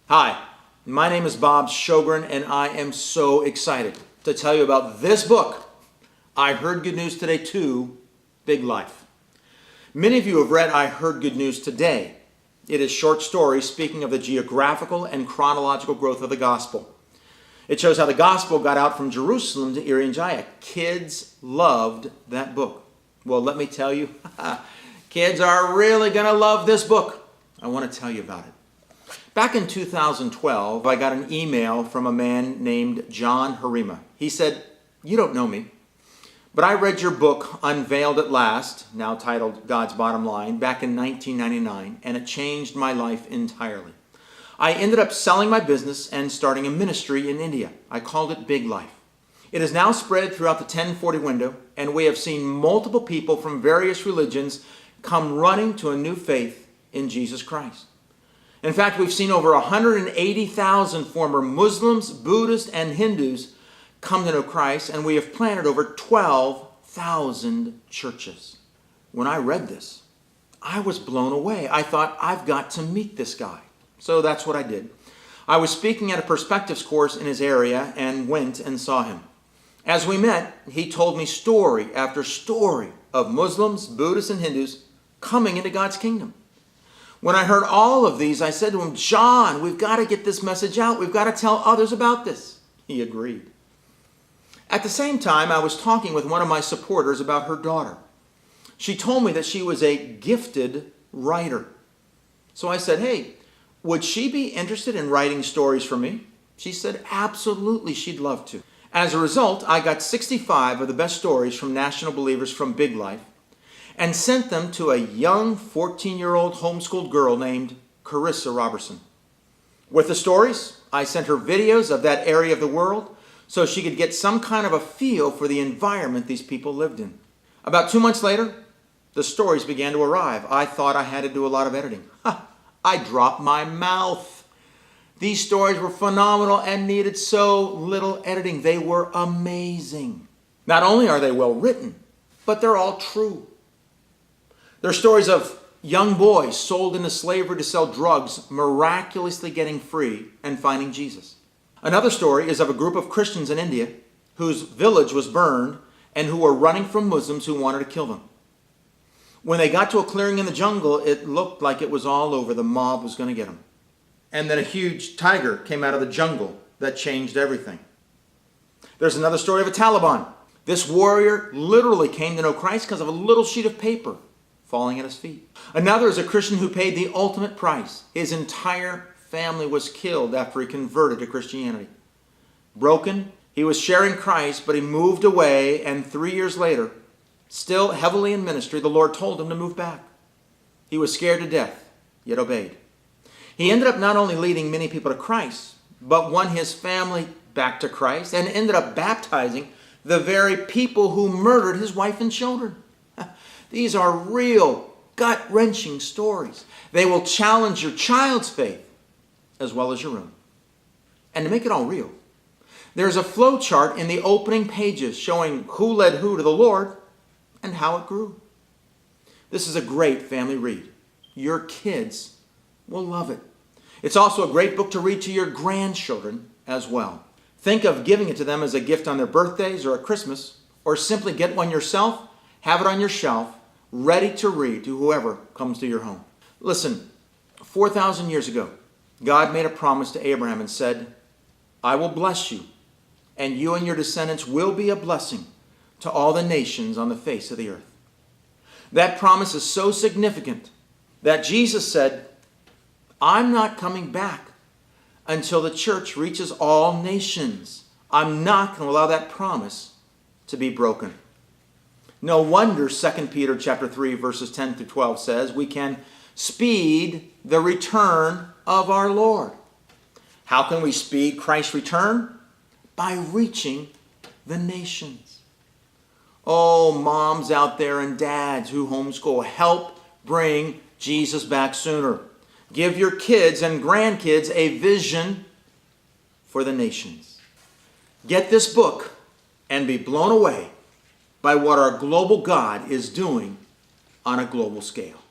Hi, my name is Bob Sjogren, and I am so excited to tell you about this book, I Heard Good News Today 2, Big Life. Many of you have read I Heard Good News Today. It is short stories speaking of the geographical and chronological growth of the gospel. It shows how the gospel got out from Jerusalem to Irian Jaya. Kids loved that book. Well, let me tell you, kids are really going to love this book. I want to tell you about it. Back in 2012, I got an email from a man named John Harima. He said, "You don't know me, but I read your book, Unveiled at Last," now titled God's Bottom Line, back in 1999, and it changed my life entirely. I ended up selling my business and starting a ministry in India. I called it Big Life. It is now spread throughout the 1040 window, and we have seen multiple people from various religions come running to a new faith in Jesus Christ. In fact, we've seen over 180,000 former Muslims, Buddhists, and Hindus come to know Christ, and we have planted over 12,000 churches. When I read this, I was blown away. I thought, I've got to meet this guy. So that's what I did. I was speaking at a perspectives course in his area and went and saw him. As we met, he told me story after story of Muslims, Buddhists, and Hindus coming into God's kingdom. When I heard all of these, I said to him, "John, we've got to get this message out. We've got to tell others about this." He agreed. At the same time, I was talking with one of my supporters about her daughter. She told me that she was a gifted writer. So I said, "Hey, would she be interested in writing stories for me?" She said, "Absolutely, she'd love to." As a result, I got 65 of the best stories from National Believers from Big Life and sent them to a young 14-year-old homeschooled girl named Carissa Robertson. With the stories, I sent her videos of that area of the world so she could get some kind of a feel for the environment these people lived in. About 2 months later, the stories began to arrive. I thought I had to do a lot of editing. I dropped my mouth. These stories were phenomenal and needed so little editing. They were amazing. Not only are they well written, but they're all true. They're stories of young boys sold into slavery to sell drugs, miraculously getting free and finding Jesus. Another story is of a group of Christians in India whose village was burned and who were running from Muslims who wanted to kill them. When they got to a clearing in the jungle, it looked like it was all over. The mob was going to get them. And then a huge tiger came out of the jungle that changed everything. There's another story of a Taliban. This warrior literally came to know Christ because of a little sheet of paper falling at his feet. Another is a Christian who paid the ultimate price. His entire family was killed after he converted to Christianity. Broken, he was sharing Christ, but he moved away, and 3 years later, still heavily in ministry, the Lord told him to move back. He was scared to death, yet obeyed. He ended up not only leading many people to Christ, but won his family back to Christ and ended up baptizing the very people who murdered his wife and children. These are real, gut-wrenching stories. They will challenge your child's faith as well as your own. And to make it all real, there's a flow chart in the opening pages showing who led who to the Lord and how it grew. This is a great family read. Your kids will love it. It's also a great book to read to your grandchildren as well. Think of giving it to them as a gift on their birthdays or at Christmas, or simply get one yourself, have it on your shelf, ready to read to whoever comes to your home. Listen, 4,000 years ago, God made a promise to Abraham and said, "I will bless you, and you and your descendants will be a blessing to all the nations on the face of the earth." That promise is so significant that Jesus said, "I'm not coming back until the church reaches all nations." I'm not going to allow that promise to be broken. No wonder 2 Peter chapter 3, verses 10 through 12 says we can speed the return of our Lord. How can we speed Christ's return? By reaching the nations. Oh, moms out there and dads who homeschool, help bring Jesus back sooner. Give your kids and grandkids a vision for the nations. Get this book and be blown away by what our global God is doing on a global scale.